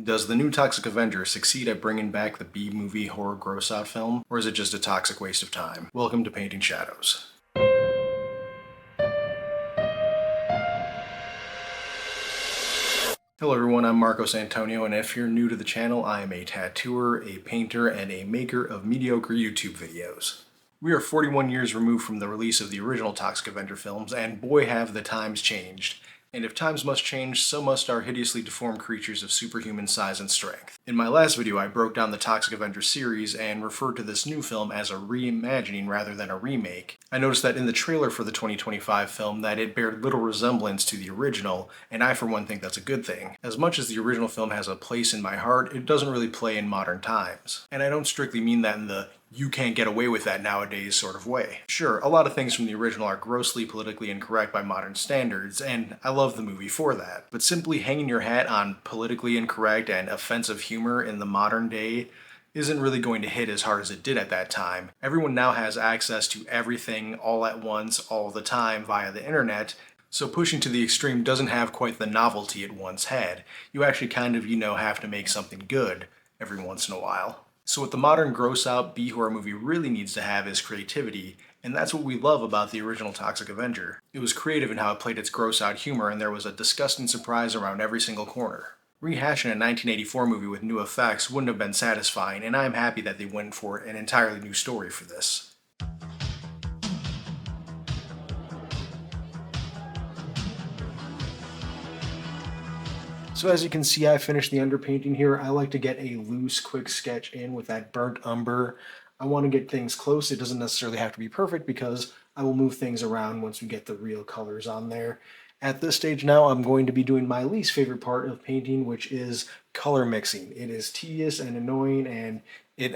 Does the new Toxic Avenger succeed at bringing back the B-movie horror gross-out film, or is it just a toxic waste of time? Welcome to Painting Shadows. Hello everyone, I'm Marcos Antonio, and if you're new to the channel, I am a tattooer, a painter, and a maker of mediocre YouTube videos. We are 41 years removed from the release of the original Toxic Avenger films, and boy have the times changed. And if times must change, so must our hideously deformed creatures of superhuman size and strength. In my last video, I broke down the Toxic Avenger series and referred to this new film as a reimagining rather than a remake. I noticed that in the trailer for the 2025 film that it bared little resemblance to the original, and I for one think that's a good thing. As much as the original film has a place in my heart, it doesn't really play in modern times. And I don't strictly mean that in the you can't get away with that nowadays sort of way. Sure, a lot of things from the original are grossly politically incorrect by modern standards, and I love the movie for that. But simply hanging your hat on politically incorrect and offensive humor in the modern day isn't really going to hit as hard as it did at that time. Everyone now has access to everything all at once, all the time via the internet, so pushing to the extreme doesn't have quite the novelty it once had. You actually kind of, have to make something good every once in a while. So what the modern gross-out B-horror movie really needs to have is creativity, and that's what we love about the original Toxic Avenger. It was creative in how it played its gross-out humor, and there was a disgusting surprise around every single corner. Rehashing a 1984 movie with new effects wouldn't have been satisfying, and I'm happy that they went for an entirely new story for this. So as you can see, I finished the underpainting here. I like to get a loose, quick sketch in with that burnt umber. I want to get things close. It doesn't necessarily have to be perfect because I will move things around once we get the real colors on there. At this stage now, I'm going to be doing my least favorite part of painting, which is color mixing. It is tedious and annoying, and it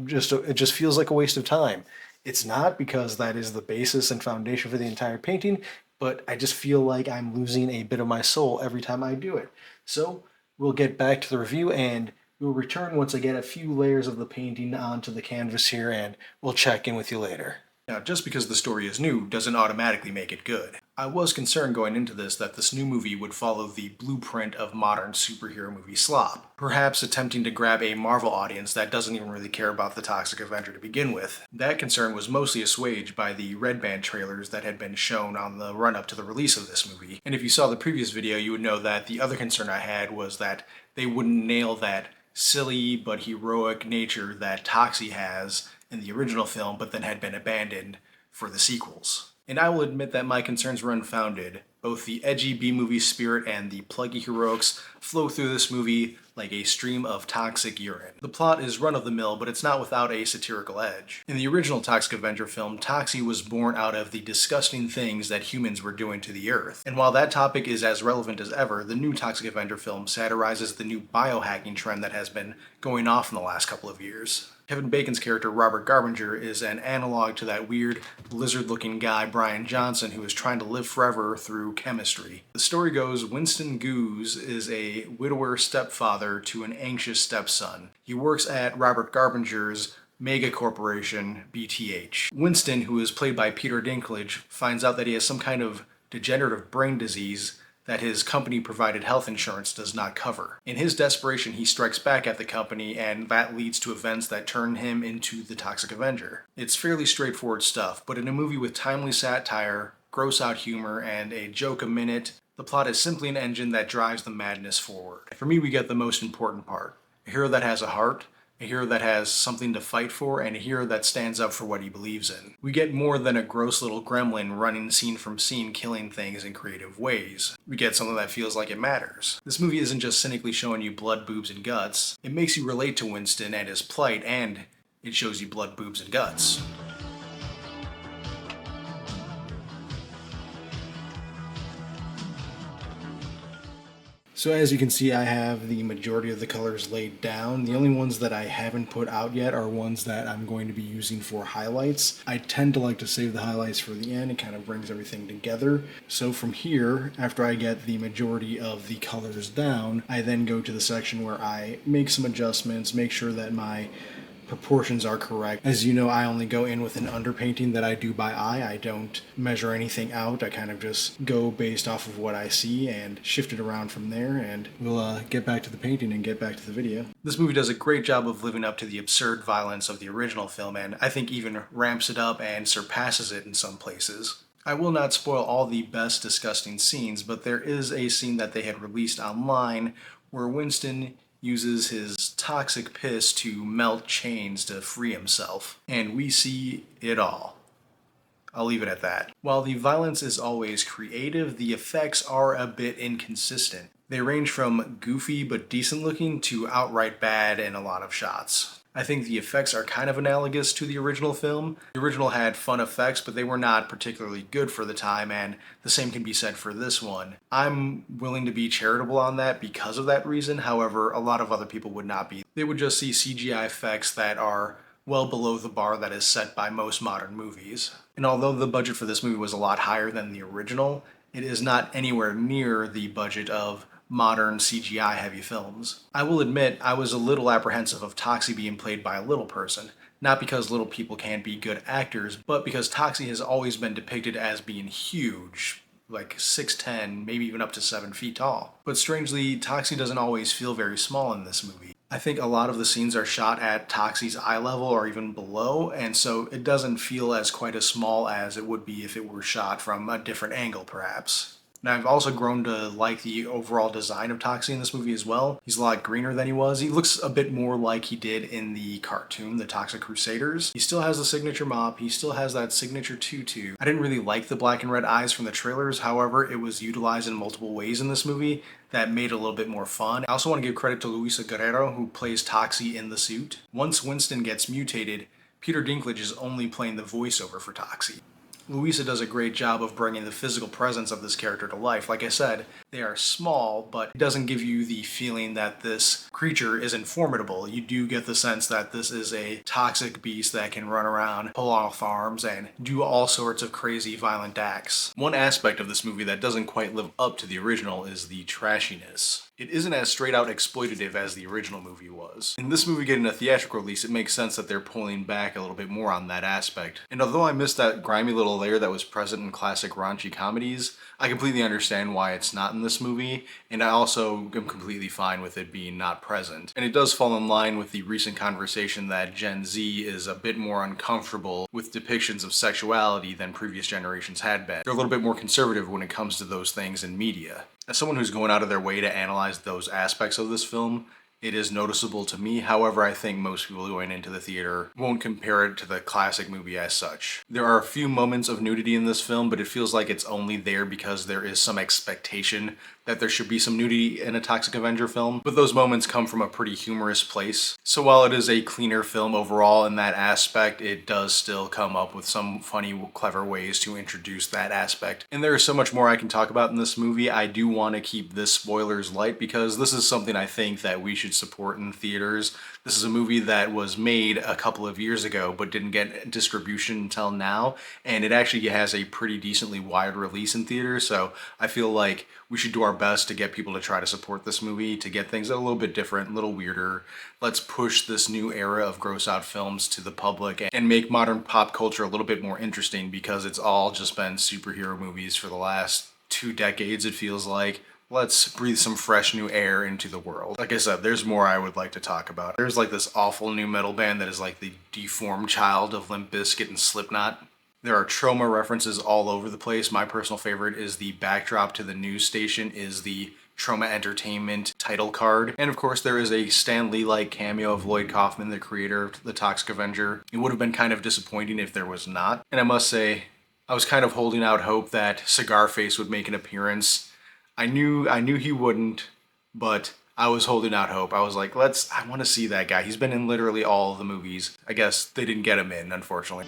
just feels like a waste of time. It's not, because that is the basis and foundation for the entire painting, but I just feel like I'm losing a bit of my soul every time I do it. So we'll get back to the review, and we'll return once I get a few layers of the painting onto the canvas here, and we'll check in with you later. Now, just because the story is new doesn't automatically make it good. I was concerned going into this that this new movie would follow the blueprint of modern superhero movie slop, perhaps attempting to grab a Marvel audience that doesn't even really care about the Toxic Avenger to begin with. That concern was mostly assuaged by the Red Band trailers that had been shown on the run-up to the release of this movie. And if you saw the previous video, you would know that the other concern I had was that they wouldn't nail that silly but heroic nature that Toxie has in the original film, but then had been abandoned for the sequels. And I will admit that my concerns were unfounded. Both the edgy B-movie spirit and the pluggy heroics flow through this movie like a stream of toxic urine. The plot is run-of-the-mill, but it's not without a satirical edge. In the original Toxic Avenger film, Toxie was born out of the disgusting things that humans were doing to the Earth. And while that topic is as relevant as ever, the new Toxic Avenger film satirizes the new biohacking trend that has been going off in the last couple of years. Kevin Bacon's character, Robert Garbinger, is an analog to that weird, lizard-looking guy, Brian Johnson, who is trying to live forever through chemistry. The story goes, Winston Goose is a widower stepfather to an anxious stepson. He works at Robert Garbinger's mega corporation, BTH. Winston, who is played by Peter Dinklage, finds out that he has some kind of degenerative brain disease that his company-provided health insurance does not cover. In his desperation, he strikes back at the company, and that leads to events that turn him into the Toxic Avenger. It's fairly straightforward stuff, but in a movie with timely satire, gross-out humor, and a joke a minute, the plot is simply an engine that drives the madness forward. For me, we get the most important part. A hero that has a heart, a hero that has something to fight for, and a hero that stands up for what he believes in. We get more than a gross little gremlin running scene from scene killing things in creative ways. We get something that feels like it matters. This movie isn't just cynically showing you blood, boobs, and guts. It makes you relate to Winston and his plight, and it shows you blood, boobs, and guts. So as you can see, I have the majority of the colors laid down. The only ones that I haven't put out yet are ones that I'm going to be using for highlights. I tend to like to save the highlights for the end. It kind of brings everything together. So from here, after I get the majority of the colors down, I then go to the section where I make some adjustments, make sure that my proportions are correct. As you know, I only go in with an underpainting that I do by eye. I don't measure anything out. I kind of just go based off of what I see and shift it around from there, and we'll get back to the painting and get back to the video. This movie does a great job of living up to the absurd violence of the original film, and I think even ramps it up and surpasses it in some places. I will not spoil all the best disgusting scenes, but there is a scene that they had released online where Winston uses his toxic piss to melt chains to free himself, and we see it all. I'll leave it at that. While the violence is always creative, the effects are a bit inconsistent. They range from goofy but decent looking to outright bad in a lot of shots. I think the effects are kind of analogous to the original film. The original had fun effects, but they were not particularly good for the time, and the same can be said for this one. I'm willing to be charitable on that because of that reason. However, a lot of other people would not be. They would just see CGI effects that are well below the bar that is set by most modern movies. And although the budget for this movie was a lot higher than the original, it is not anywhere near the budget of modern CGI heavy films. I will admit I was a little apprehensive of Toxie being played by a little person, not because little people can't be good actors, but because Toxie has always been depicted as being huge, like 6'10", maybe even up to 7 feet tall. But strangely, Toxie doesn't always feel very small in this movie. I think a lot of the scenes are shot at Toxie's eye level or even below, and so it doesn't feel as quite as small as it would be if it were shot from a different angle, perhaps. Now, I've also grown to like the overall design of Toxie in this movie as well. He's a lot greener than he was. He looks a bit more like he did in the cartoon, The Toxic Crusaders. He still has the signature mop. He still has that signature tutu. I didn't really like the black and red eyes from the trailers. However, it was utilized in multiple ways in this movie that made it a little bit more fun. I also want to give credit to Luisa Guerrero, who plays Toxie in the suit. Once Winston gets mutated, Peter Dinklage is only playing the voiceover for Toxie. Luisa does a great job of bringing the physical presence of this character to life. Like I said, they are small, but it doesn't give you the feeling that this creature isn't formidable. You do get the sense that this is a toxic beast that can run around, pull off arms, and do all sorts of crazy violent acts. One aspect of this movie that doesn't quite live up to the original is the trashiness. It isn't as straight out exploitative as the original movie was. In this movie getting a theatrical release, it makes sense that they're pulling back a little bit more on that aspect. And although I missed that grimy little layer that was present in classic raunchy comedies, I completely understand why it's not in this movie, and I also am completely fine with it being not present. And it does fall in line with the recent conversation that Gen Z is a bit more uncomfortable with depictions of sexuality than previous generations had been. They're a little bit more conservative when it comes to those things in media. As someone who's going out of their way to analyze those aspects of this film, it is noticeable to me. However, I think most people going into the theater won't compare it to the classic movie as such. There are a few moments of nudity in this film, but it feels like it's only there because there is some expectation that there should be some nudity in a Toxic Avenger film, but those moments come from a pretty humorous place. So while it is a cleaner film overall in that aspect, it does still come up with some funny, clever ways to introduce that aspect. And there is so much more I can talk about in this movie. I do want to keep this spoilers light because this is something I think that we should support in theaters. This is a movie that was made a couple of years ago but didn't get distribution until now, and it actually has a pretty decently wide release in theaters, so I feel like we should do our best to get people to try to support this movie, to get things a little bit different, a little weirder. Let's push this new era of gross out films to the public and make modern pop culture a little bit more interesting, because it's all just been superhero movies for the last 2 decades, it feels like. Let's breathe some fresh new air into the world. Like I said, there's more I would like to talk about. There's like this awful new metal band that is like the deformed child of Limp Bizkit and Slipknot. There are trauma references all over the place. My personal favorite is the backdrop to the news station is the Trauma Entertainment title card. And of course there is a Stan Lee-like cameo of Lloyd Kaufman, the creator of the Toxic Avenger. It would have been kind of disappointing if there was not. And I must say, I was kind of holding out hope that Cigar Face would make an appearance. I knew he wouldn't, but I was holding out hope. I was like, I want to see that guy. He's been in literally all of the movies. I guess they didn't get him in, unfortunately.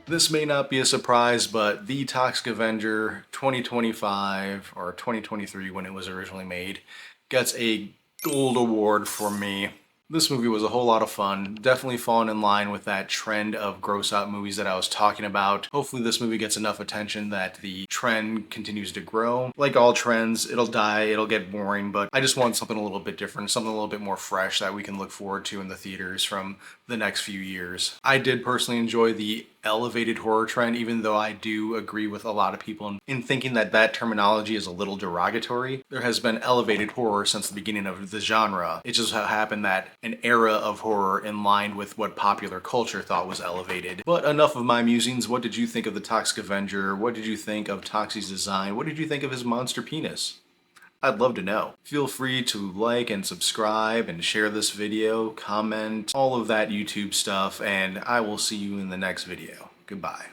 This may not be a surprise, but The Toxic Avenger 2025, or 2023 when it was originally made, gets a gold award for me. This movie was a whole lot of fun, definitely falling in line with that trend of gross out movies that I was talking about. Hopefully this movie gets enough attention that the trend continues to grow. Like all trends, it'll die, it'll get boring, but I just want something a little bit different, something a little bit more fresh that we can look forward to in the theaters from the next few years. I did personally enjoy the elevated horror trend, even though I do agree with a lot of people in thinking that that terminology is a little derogatory. There has been elevated horror since the beginning of the genre. It just happened that an era of horror in line with what popular culture thought was elevated. But enough of my musings. What did you think of the Toxic Avenger? What did you think of Toxic's design? What did you think of his monster penis? I'd love to know. Feel free to like and subscribe and share this video, comment, all of that YouTube stuff, and I will see you in the next video. Goodbye.